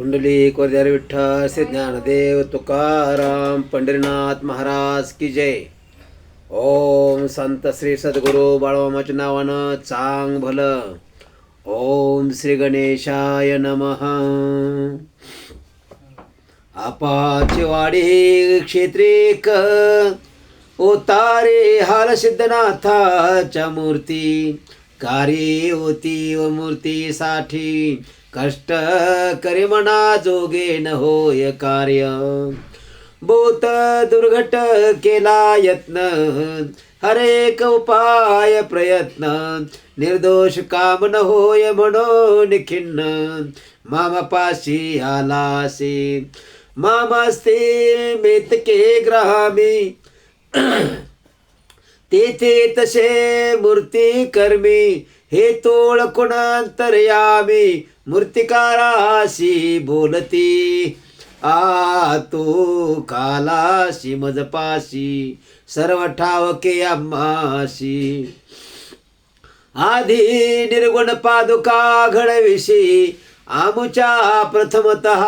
पुंडलिक वरदार विठ्ठल श्री ज्ञानदेव तुकाराम पंढरीनाथ महाराज की जय. ओम संत श्री सद्गुरु बाळमामाच्या नावानं चांग भलं. ओम श्री गणेशाय नमः. आपाची वाडी क्षेत्रिक ओतारे हाल सिद्धनाथाच्या मूर्ती कार्य होती व मूर्तीसाठी कष्ट करी मना जोगे न होय कार्य. भूत दुर्घट केला यत्न हरेक उपाय प्रयत्न निर्दोष काम न होय म्हणून खिन्न मामापाशी आलासे मामास्ते मेतके ग्रामी तेथे तसे मूर्ती कर्मी हे तोळ कुणांतरयामी मूर्तिकाराशी बोलती आ तो कालाशी मजपाशी सर्व ठावके आम्हाशी. आधी निर्गुण पादुका घडविशी आमुच्या प्रथमतः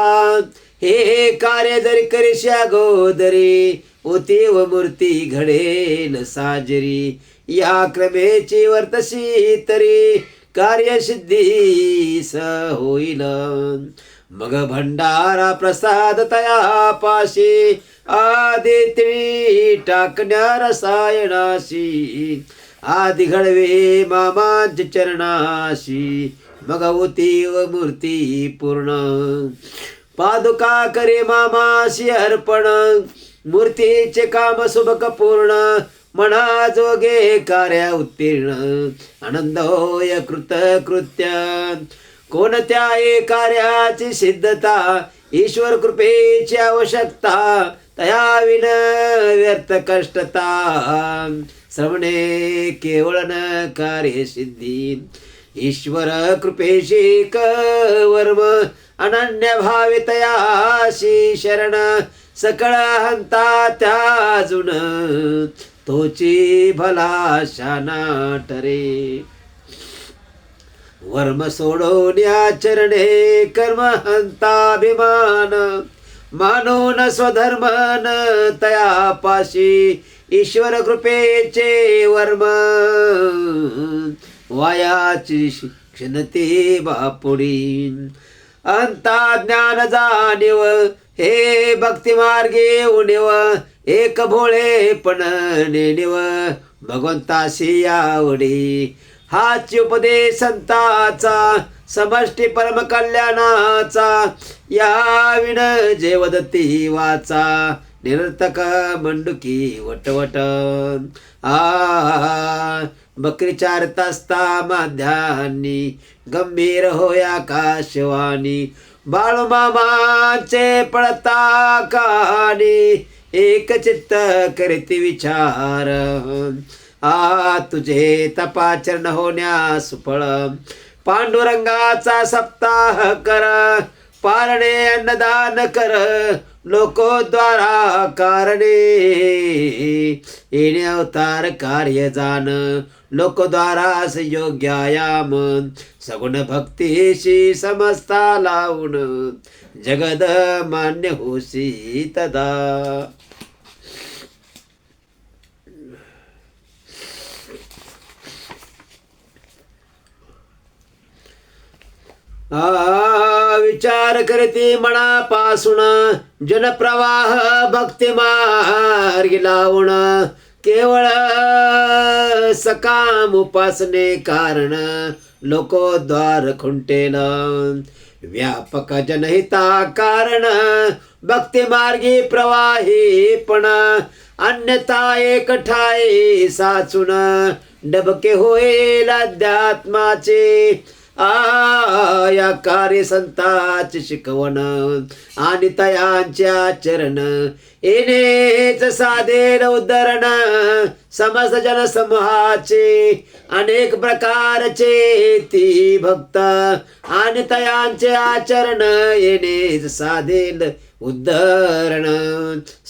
हे कार्य जरी करिष्या गोदरी होती व मूर्ती घडेल साजरी. या क्रमेची वर्तशी तरी कार्यसिद्धीस होईल. मग भंडारा प्रसाद तया पाशी आदित्री टाकण्या रसायनाशी आदि घडवे मामांच्या चरणाशी मग होती व मूर्ती पूर्ण. पादुका करे मामाशी अर्पण मूर्तीचे काम सुबक पूर्ण मना जोगे कार्य उत्तीर्ण आनंद होय कृतकृत्य. कोणत्या कार्याची सिद्धता ईश्वर कृपेची आवश्यकता तया विन व्यर्थ कष्टता श्रवणे केवळ न कार्य सिद्धी. ईश्वर कृपेशी वर्म अनन्य भावे तयाशी शरण सकळ हंता त्याजून तोची भला शाना ठरे. वर्म सोडून या चरणे कर्म हंताभिमान मानून स्वधर्म न तयापाशी ईश्वर कृपेचे वर्म वायाची क्षणते बापुडी. अंता ज्ञान जाणीव हे भक्ती मार्गे उणीव एक भोळेपण नेणीव भगवंताशी आवडी. हाच उपदेश संताचा समष्टी परम कल्याणाचा या विण जे वदती वाचा निरर्थक मंडुकी वटवट. बकरी चारतास्ता माध्यान्नी गंभीर होया आकाशवाणी. बाळूमामाचे पळता कहाणी एक चित्त करीती विचार. तुझे तपाचरण होण्यास फळ पांडुरंगाचा सप्ताह कर पारणे अन्नदान कर लोकोद्वारा कारणे येणे अवतार कार्य जाण लोकद्वारास योग्यायाम सगुण भक्तीशी समस्ता लावून जगद मान्य होसी तदा. विचार करते मनापासून जनप्रवाह भक्ती मार्गी लावून केवळ सकाम उपासने कारण लोकोद्वार खुंटेल. व्यापक जनहिता कारण भक्ती मार्गी प्रवाही पण अन्यथा एक ठाई साचून डबके होईल अध्यात्माचे. या कार्य संतांचे शिकवण आणि तयांचे आचरण येणेच साधेल उद्धरण समस्त जनसमूहाचे अनेक प्रकारचे ती भक्त आणि तयांचे आचरण येणेच साधेल उद्धरण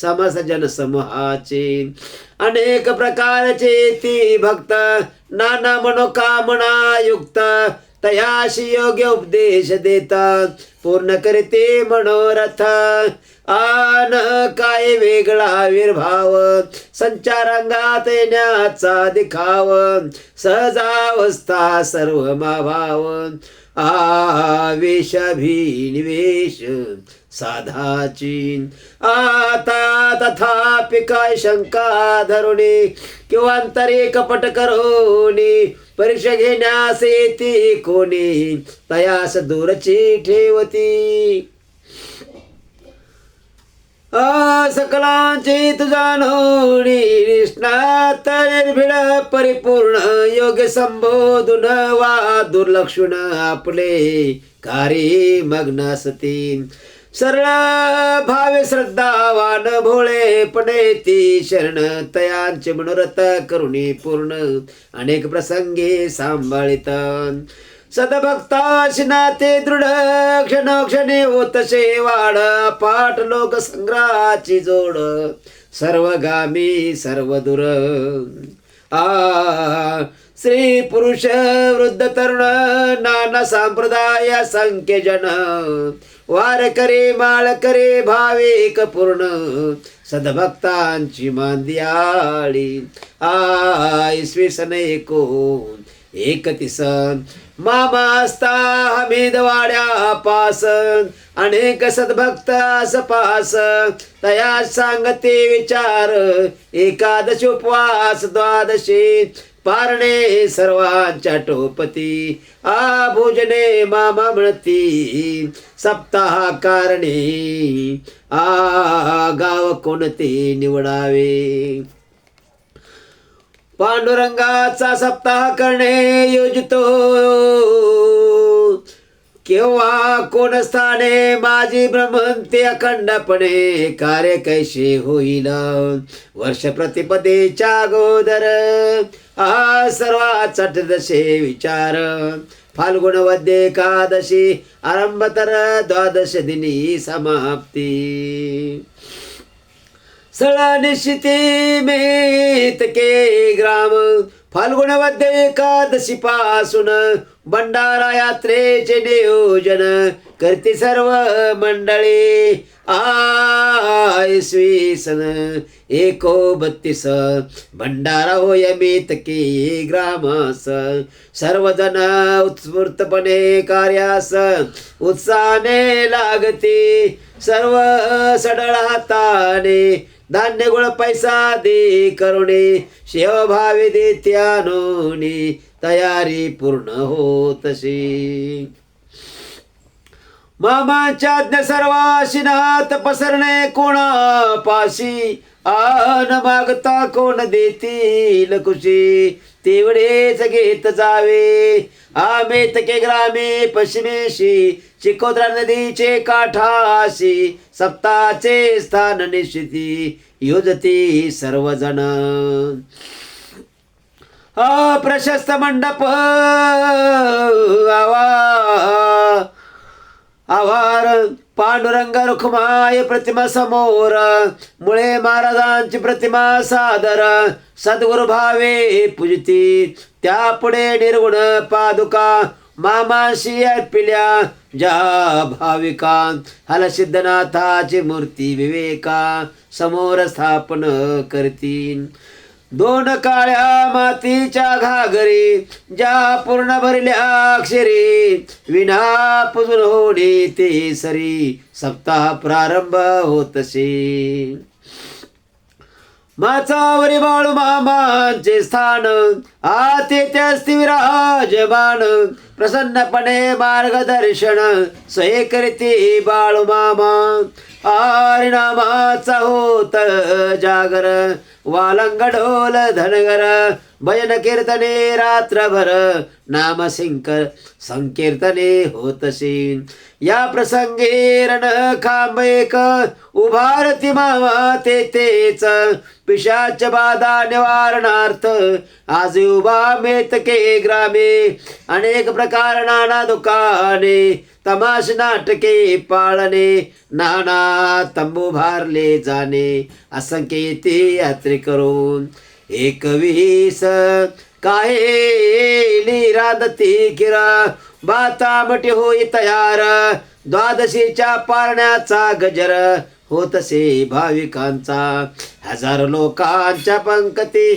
समस्त जनसमूहाचे अनेक प्रकारचे ती भक्त नाना मनोकामना युक्त तयाशी योग्य उपदेश देतात, पूर्ण करते मनोरथ. आन काय वेगळा विर्भाव, संचारांगात येण्याचा दिखाव, सहजावस्था सर्व माभाव. आवेशाभिनिवेश साधाची, आता तथापि काय शंका धरुणी, किंवा अंतरे कपट करोनी, परीक्षा घेण्यास येते कोणी, तयास दूरची ठेवती. सकलांची तुझा नोणी, निष्णात निर्भीड परिपूर्ण, योग्य संबोधून वा दुर्लक्षण आपले कार्य मग्न असती. सरळ भावे श्रद्धावान भोळेपणे ती शरण, तयांचे मनोरथ करुणी पूर्ण, अनेक प्रसंगी सांभाळित. सदभक्ताशी नाते दृढ, क्षणोक्षणी होतसे वाढ, पाठ लोक संग्रहाची जोड, सर्वगामी सर्व दूर. स्त्री पुरुष वृद्ध तरुण, नाना संप्रदाय संख्य जन, वार करे माळ करे भाविक पूर्ण, सदभक्तांची मांदियाळी. इसवी सन 1931. मामास्ता हमीद वाड्या पास, अनेक सद्भक्त आसपास, तया सांगते विचार, एकादशी उपवास द्वादशी, पारणे सर्वांच्या टोपती. भोजने मामा म्हणती, सप्ताह कारणे गाव कोणते निवडावे. पांडुरंगाचा सप्ताह करणे योजितो, केव्हा कोण स्थाने माझी भ्रमंती अखंडपणे, कार्य कैसे होईल वर्ष प्रतिपदेच्या अगोदर. सर्वात चटदशे विचार, फाल्गुन वद्य एकादशी आरंभ तर द्वादश दिनी समाप्ती. सळा निश्चिती मेतके ग्राम, फाल्गुन वद्य एकादशी पासून भंडारा यात्रेचे नियोजन करते सर्व मंडळी. इसवी सन 1932 भंडारा होय मेतके ग्रामास, सर्वजण उत्स्फूर्तपणे कार्यास उत्साहाने लागते. सर्व सडळ हाताने धान्य गुळ पैसा दे करुणे, शेवभावी देत्यानोनी तयारी पूर्ण होतशी. मामाच्या आज्ञा सर्वाशिनात पसरणे कोणापाशी, न मागता कोण देतील खुशी, तेवढेच घेत जावे. मेतके ग्रामे पश्चिमेशी, चिकोत्रा नदीचे काठाशी, सप्ताचे स्थान निश्चिती योजती सर्वजण. प्रशस्त मंडप आवार, पांडुरंग रुखमाय प्रतिमा समोर, मुळे महाराजांची प्रतिमा सादर, सद्गुरु भावे पूजिती. त्यापुढे निर्गुण पादुका मामाशी अर्पिल्या, ज्या भाविका हलसिद्धनाथाची मूर्ती विवेका समोर स्थापन करतील. दोन काळ्या मातीच्या घागरी, ज्या पूर्ण भरल्या अक्षरी, विना पुजून होणे ते सरी, सप्ताह प्रारंभ होतसे. माचावरी बाळू मामांचे स्थान, तेथे असती विराजमान, प्रसन्नपणे मार्गदर्शन सोय करते बाळू मामा. हरिनामाचा होत जागर, वालंग ढोल धनगर, भजन कीर्तने रात्रभर, नाम संकीर्तने होतशी. या प्रसंगी रण खांब एक उभारती मामा तेथेच, पिशाच बाधा निवारणार्थ आज उभा मेतके ग्रामे. अनेक प्रकार नाना दुकाने, तमाश नाटके पाळणे, नाना तंबू भारले जाणे, असंख्य यात्रे करून 21 काहेली राधती किरा, बातामटी होई तयार, द्वादशीच्या पारण्याचा गजर होतसे भाविकांचा. हजारो लोकांच्या पंक्ती,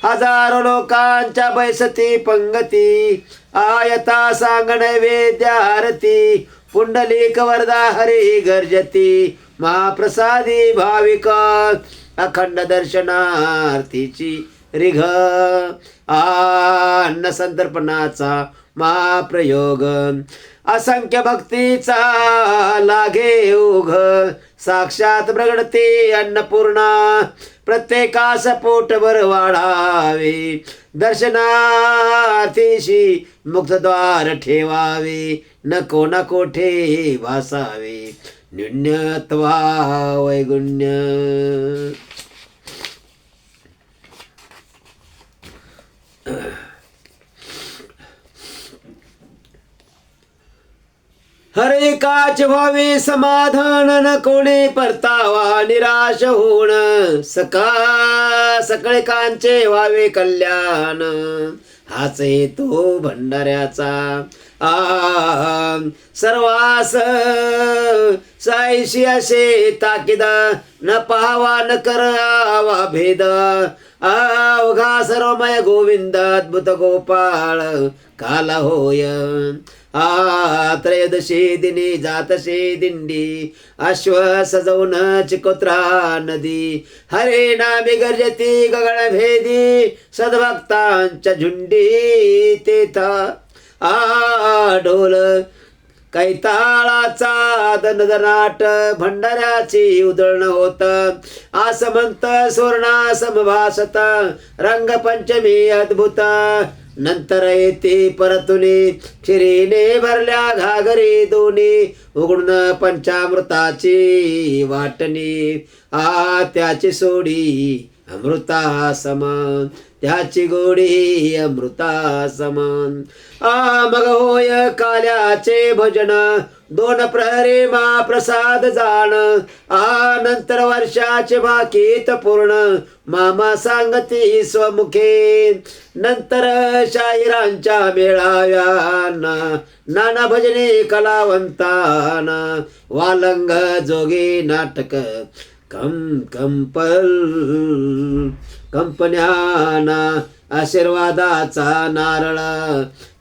हजारो लोकांच्या बैसती पंगती, आयता सांग नैवेद्य आरती, पुंडलिक वरदा हरी गर्जती, महाप्रसादी भाविक अखंड दर्शनार्थीची रिघ. अन्न संतर्पणाचा महाप्रयोग, असंख्य भक्तीचा लागे ओघ, साक्षात प्रगडते अन्नपूर्णा, प्रत्येकास पोटभर वाढावे, दर्शनार्थीशी मुक्तद्वार ठेवावे, नको न कोठे भासावे, न्यून्यत्वा वैगुण्य. हरे काच व्हावे समाधान, न कोणी परतावा निराश होण, सकळिकांचे व्हावे कल्याण, हाच हेतू भंडाऱ्याचा. सर्वास साईशी असे ताकीद, न पाहावा न करावा भेद, अवघा सर्वमय गोविंद अद्भुत गोपाळ काला होय. त्रयोदशी दिनी जातशे दिंडी, अश्व सजवून चिकोत्रा नदी, हरे नामी गर्जती गगन भेदी, सद्भक्तांच्या झुंडी तेथा. ढोल कैताळाचा दनदनाट, भंडाऱ्याची उधळण होत, आसमंत सुवर्णा समभासत, रंगपंचमी अद्भुत. नंतर येते परतुनी क्षीरीने भरल्या घागरी दोन्ही, उघडून पंचामृताची वाटणी, त्याची सोडी अमृता समान, त्याची गोडी अमृता समान. मग होय काल्याचे भजन, दोन प्रहरी महाप्रसाद जाण, नंतर वर्षाचे बाकीत पूर्ण, मामा सांगती स्वमुखे. नंतर शाहिरांच्या मेळाव्यांना, नाना भजने कलावंताना, वालंग जोगी नाटक कंपन्याना, आशीर्वादाचा नारळ,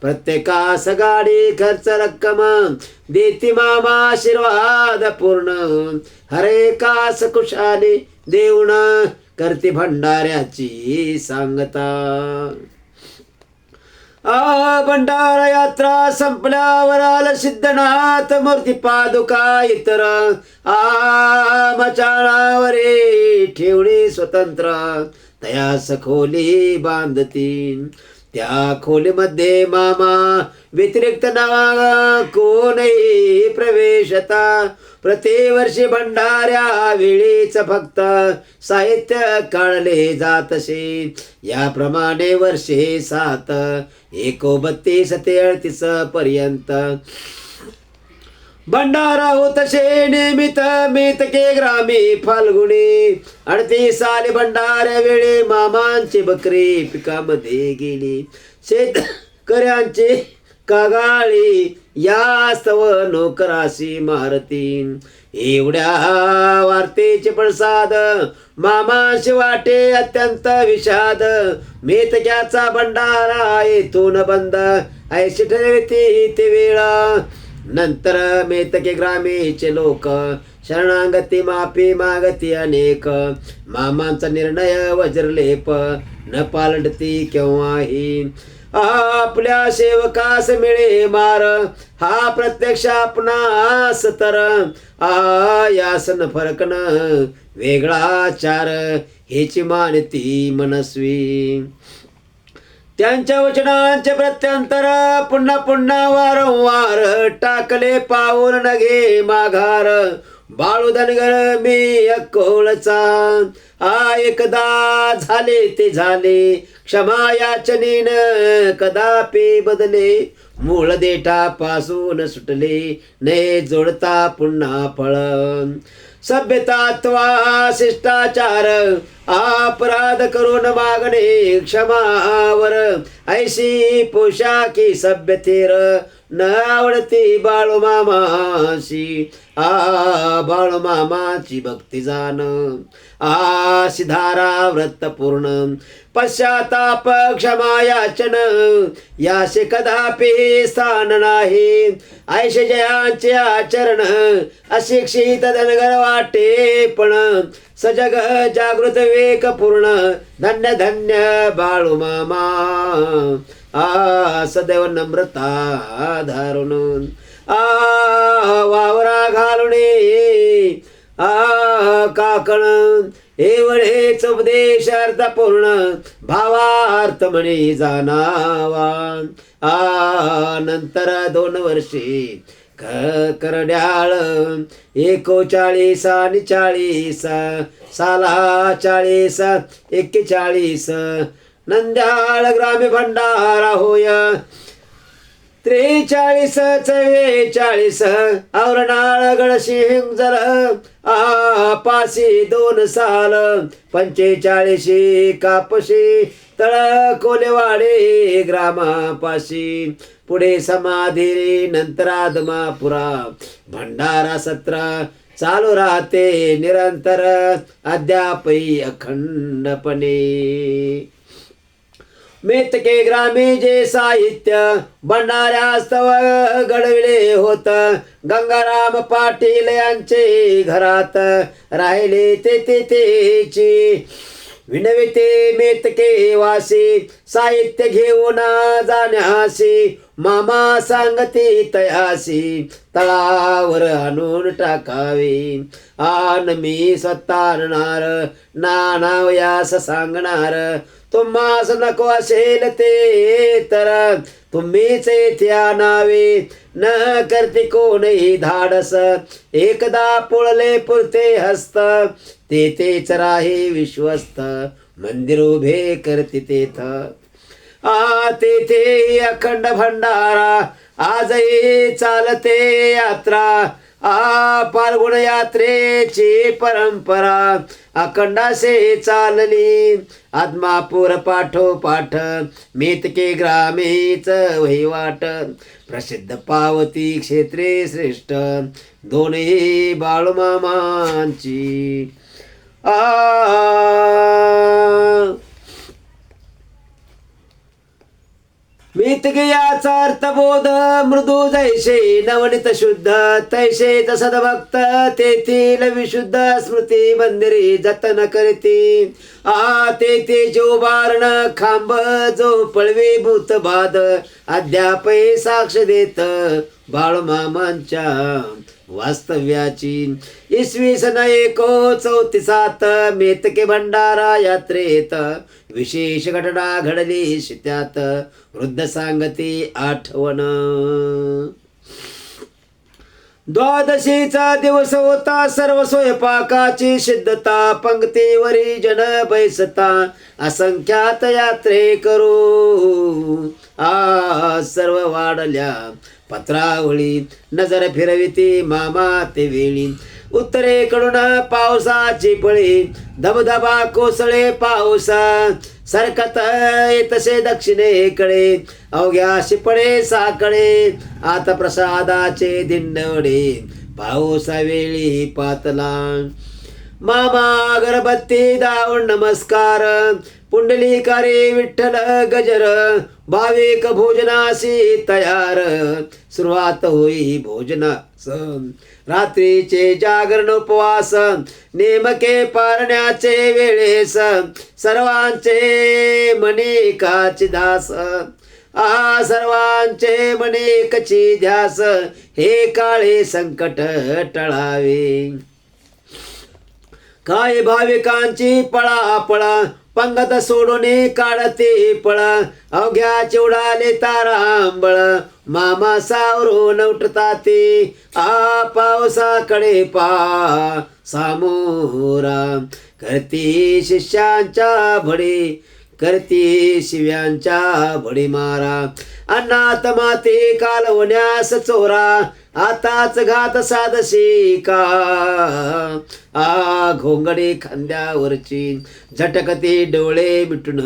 प्रत्येकास गाडी खर्च रक्कम, देती मामा आशीर्वाद पूर्ण, हरे कास कुशाली देऊन, करती भंडाऱ्याची सांगता. भंडारा यात्रा संपल्यावर आल सिद्धनाथ मूर्ती पादुका इतर, मचाणावरे ठेवणी स्वतंत्र, तयास खोली बांधती. त्या खोलीमध्ये मामा व्यतिरिक्त नावा कोणही प्रवेशता. प्रतिवर्षी भंडाऱ्या वेळीच फक्त साहित्य काढले जातसे. याप्रमाणे वर्षे 7 39 ते 38 पर्यंत भंडारा होतसे नियमित. मेतके ग्रामी फाल्गुनी 38 साली भंडाऱ्या वेळी मामांची बकरी पिकामध्ये गेली. शेतकऱ्यांची कागाळी यास्तव नोकराशी मारती. एवढ्या वार्तेचे पडसाद मामाशी वाटे अत्यंत विषाद. मेतक्याचा भंडारा येथून बंद ऐशी ठरविती ते वेळा. नंतर मेतके ग्रामीचे लोक शरणागती माफी मागती अनेक. मामांचा निर्णय वज्रलेप न पालटती केव्हाही. आपल्या सेवकास मिळे मार हा प्रत्यक्ष आपणास तर. यासन फरकन वेगळा चार हेची मानती मनस्वी. त्यांच्या वचनांचे प्रत्यंतर पुन्हा पुन्हा वारंवार टाकले पाऊल नगे माघार. बाळू धनगर मी अक्कोळचा एकदा झाले ते झाले. क्षमा याचनेन कदापि बदले मूळ देठापासून सुटले ने जोडता पुन्हा फळ सभ्यतात्वा शिष्टाचार अपराध करून मागणे क्षमावर ऐशी पोशाखी सभ्यतेर न आवडती बाळूमामाशी बाळूमामाची भक्ती जाण सिधारा व्रत पूर्ण पश्चाताप क्षमा याचन यासे कदापि स्थान नाही ऐशजयांचे आचरण अशिक्षित धनगर वाटे पण सजग जागृत विवेक पूर्ण धन्य धन्य बाळूमामा सदैव नम्रता धारून वावरा घालणे काकण एवढेच उपदेश अर्थपूर्ण भावार्थ म्हणे जाणावा नंतर 2 वर्षे करड्याळ 39 आणि 40 साला 40 41 नंद्याळ ग्रामी भंडारा होय 43 44 औरणाळ गडसिंग जर पाशी 2 साल 45 कापशी तळ कोलेवाडे ग्रामापाशी पुढे समाधी नंतर आदमापुरा भंडारा 17 चालू राहते निरंतर अद्यापही अखंडपणे मेतके ग्रामी जे साहित्य भंडाऱ्यास्तव घडविले होत गंगाराम पाटील यांचे घरात राहिले तेची विनविते मेतके वासी साहित्य घेऊन जाण्यासी मामा सांगती तयासी तळावर आणून टाकावे आन मी स्वतः आणणार नानावयास सांगणार तुम्हास नको असेल ते तर तुम्हीच येथे आणावे न करते कोणही धाडस एकदा पुळले पुरते हस्त तेच राहे विश्वस्त मंदिर उभे करते तेथ तेथे अखंड भंडारा आजही चालते यात्रा फाल्गुन यात्रेची परंपरा अखंडासे चालली आदमापूर पाठोपाठ मेतके ग्रामीच वहिवाट प्रसिद्ध पावती क्षेत्रे श्रेष्ठ दोन्ही बाळूमामांची मेतके याचा अर्थबोध मृदू जैसे नवनीत शुद्ध तैसे सद्भक्त तेथील विशुद्ध स्मृती मंदिरी जतन करती तेथे जो बारण खांब जो पळवी भूत बाद अद्यापही साक्ष देत बाळूमामांच्या वास्तव्याची 1934 मेतके भंडारा यात्रेत विशेष घटना घडली त्यात वृद्ध सांगती आठवण द्वादशीचा दिवस होता सर्व स्वयंपाकाची सिद्धता पंक्तीवरी जन बैसता असंख्यात यात्रे करू सर्व वाढल्या पत्रावळी नजर फिरविती मामा ते वेळी उत्तरेकडून पावसाची पळी धबधबा कोसळे पाऊस सरकत येतसे दक्षिणेकडे अवघ्या शिपळे साकडे आता प्रसादाचे दिंडवडे पावसा वेळी पातला मामा अगरबत्ती दावून नमस्कार पुंडलिकारे विठ्ठल गजर भाविक भोजनासी तयार सुरुवात होई भोजनास रात्रीचे जागरण उपवास नेमके पारण्याचे वेळेस सर्वांचे मने काची दास सर्वांचे मने कची ध्यास हे काळे संकट टळावे काय भाविकांची पळापळा पंगत सोडून काढते पळ अवघ्या चिवडाले तारांबळ मामा सावरून उठता ते पावसाकडे सामोरा करती शिष्यांच्या भडे करती शिव्यांच्या भडी मारा. अन्नात माते कालवण्यास चोरा, आताच घात साधशी का. घोंगडी खांद्यावरची झटकती, डोळे मिटून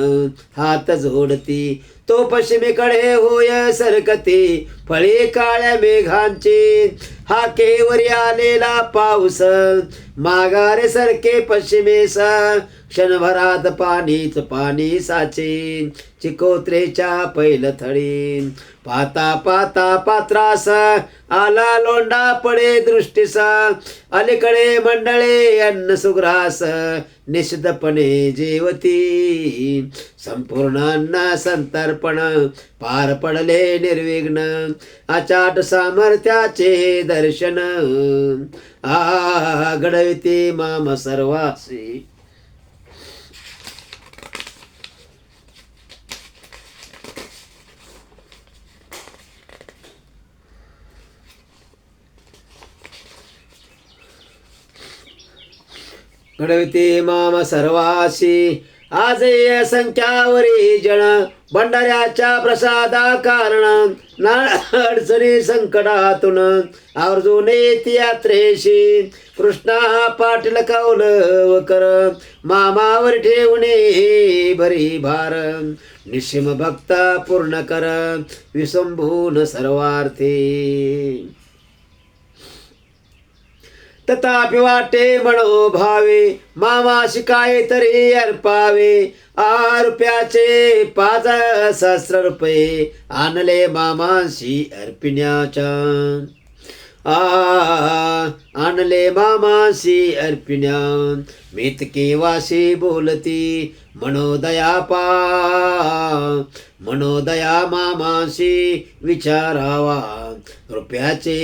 हात जोडती. तो पश्चिमेकडे होय सरकते, फळे काळ्या मेघांचे. हाकेवरी आलेला पाऊस माघारे सरके पश्चिमेस. क्षणभरात पाणीच पाणी साचे, चिकोत्रेच्या पैलथळी. पाता पाता पात्रास आला लोंढा पडे दृष्टीस. अलीकडे मंडळे अन्न सुग्रास, निषिद्धपणे जेवती. संपूर्ण अन्न संतर्पण पार पडले निर्विघ्न, अचाट सामर्थ्याचे दर्शन. घडविते माम सर्वासी. घडविते माम सर्वासी. आज संख्यावरी जण, भंडाऱ्याच्या प्रसादा कारण. अडचणी संकटातून आवर्जून येती यात्रेशी. कृष्णा पाटील कौल कर, मामावर ठेवणे भरी भार. निशिम भक्त पूर्ण कर, विसंभून सर्वार्थी. तथापि वाटे मनोभावे, मामाशी काय तरी अर्पावे. रुपयाचे 5,000 रुपये आणले मामाशी अर्पिण्याच्या. आणले मामाशी अर्पिण्या. मेतके वाशी बोलती, मनोदया मनोदया मामाशी विचारावा. रुपयाचे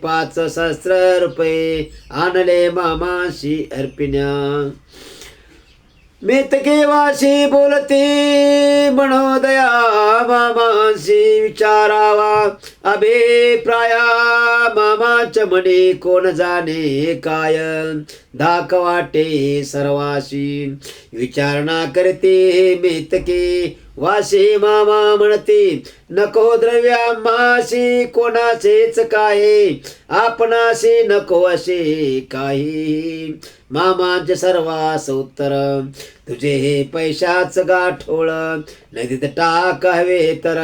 5,000 रुपये आणले मामाशी अर्पिण्या. मेतके वाशी बोलते, मनोदया मामाशी विचारावा. अभिप्राया मामाच्या मने कोण जाणे काय. धाक वाटे सर्वाशी, विचारणा करते मेतके वाशी. मामा म्हणते, नको द्रव्यामाशी कोणाचेच काय. आपणाशी नको असे काही. मामाचे सर्वास उत्तर, तुझे हे पैशाच गाठोळ. नदीत टाक हवे तर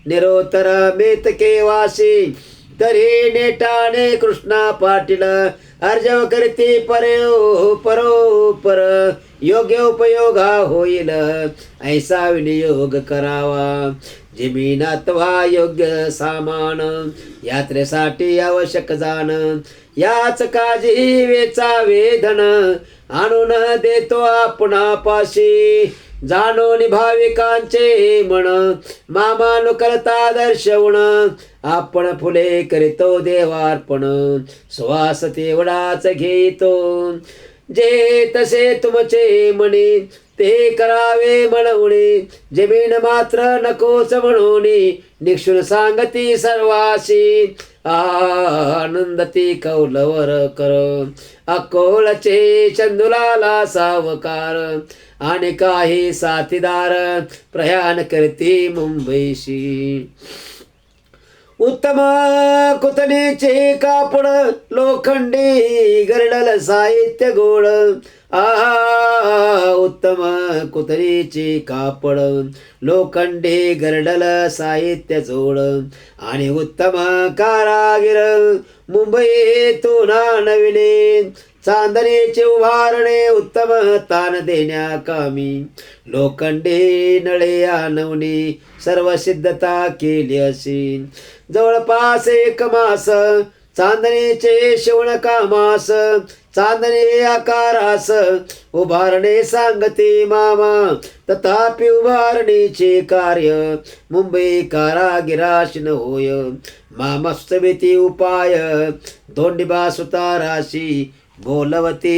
निरोत्तर. मेतके वाशी तरी नेटाने कृष्णा पाटील. अर्जव करते परोपर, योग्य उपयोगा होईल. ऐसा विनियोग करावा. जमीन अथवा योग्य सामान, यात्रेसाठी आवश्यक जाण. याच काजी वेचावे धन, आणून देतो आपणापाशी. जाणून भाविकांचे मन, मामा करता दर्शवून. आपण फुले करीतो देवार्पण, सुवास तेवढाच घेतो. जे तसे तुमचे म्हणे, ते करावे म्हणून. जमीन मात्र नकोच म्हणून, निक्षुण सांगती सर्वाशी. आनंदती कौलवर कर, अकोलचे चंदुलाला सावकार. आणि काही साथीदार प्रयाण करती मुंबईशी. उत्तम कुतलीचे कापड, लोखंडी गरडल साहित्य गोळ. उत्तम कुतलीचे कापड, लोखंडी गरडल साहित्य जोड. आणि उत्तम कारागीर मुंबईतून आणविले. चांदणीचे उभारणे उत्तम तान देण्या कामी. लोखंडी नळे आणवणी सर्व सिद्धता केली अशी. जवळपास 1 मास चांदणीचे शिवणकामास. चांदणी आकारास उभारणे सांगते मामा. तथापि उभारणीचे कार्य मुंबई कारागिराश न होय. मामस्तविती उपाय धोंडिबा सुताराशी बोलवते.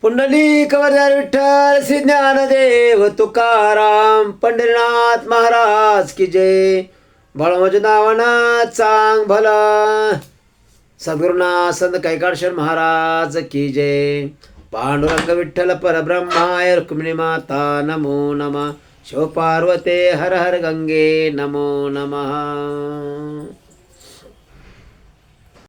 पुंडलिक वरदार विठ्ठल श्री ज्ञानदेव तुकाराम पंढरीनाथ महाराज की जय. बाळोमाच्या नावानं चांग भला. सद्गुरुनाथ संत कैकाडशर महाराज की जय. पांडुरंग विठ्ठल परब्रह्माय रुक्मिणी माता नमो नमः. शिव पार्वते हर हर गंगे नमो नमः.